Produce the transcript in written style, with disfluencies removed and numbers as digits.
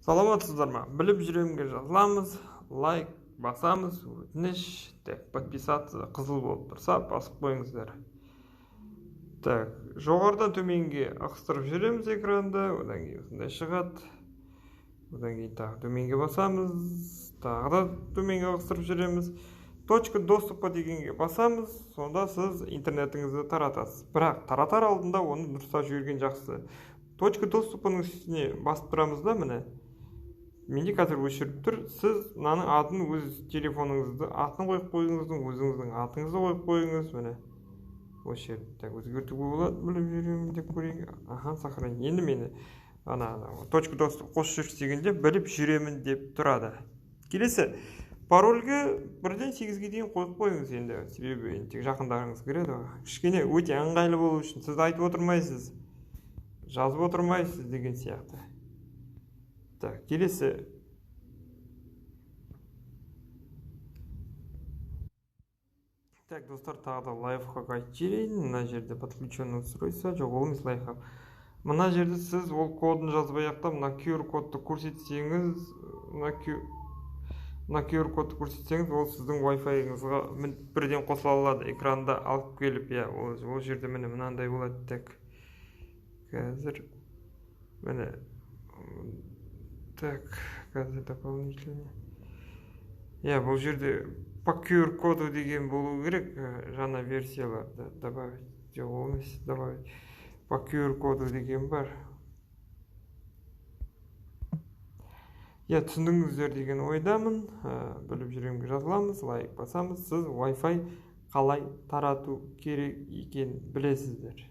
Саламатсыздар ма? Біліп жүремге жазыламыз, лайк басамыз, өтініш, подписаться қызыл болып тұрса, басып қойыңыздар. Так, жоғарыдан төменге ығыстырып жүреміз экранды, одан кейін осындай шығады. Одан кейін тағы төменге басамыз, тағы да төменге ығыстырып жүреміз. Точка доступа дегенге басамыз, сонда сіз интернетіңізді таратасыз. Бірақ таратар алдында оны дұрыстап жіберген жақсы. Точка доступының үстіне басып тұрамыз да, міне. Менде қазір өшіріп тұр. Сіз мынаның атын өз телефоныңызды атын қойып қойыңыздың, өзіңіздің атыңызды қойып қойыңыз, міне. Осы жерді так өзгертуге болады, біліп жүремін деп көрейін. Аха, сохранить. Енді мені точка доступ қосып жүрші дегенде біліп жүремін деп тұрады. Келесі парольге 1-ден 8-ге дейін қойып қойыңыз енді. Себебі тек жақындарыңыз кіреді. Кішкене өте ыңғайлы болу үшін сіз айтып отырмайсыз, жазып отырмайсыз деген сияқты. Так, келесі так, достар, тағы да лайфхак айтып жіберейін. Мына жерде подключенный устройство, жоқ, ол емес лайфхак. Мына жерде сіз ол кодын жазбай-ақ, мына QR кодты көрсетсеңіз, мына QR кодты көрсетсеңіз, ол сіздің Wi-Fi-ыңызға бірден қосыла алады, экранда алып келіп, ол жерде міне мынандай болады. Так, қазір міне так, қазір дополнительно. Бұл жерде по QR коду деген болу керек, жаңа версияларды добавить. Жоқ, ол емес, добавить. По QR коду деген бар. Түсіндіңіздер деген ойдамын. Біліп жүремге жазыламыз, лайк басамыз. Сіз Wi-Fi қалай тарату керек екен білесіздер.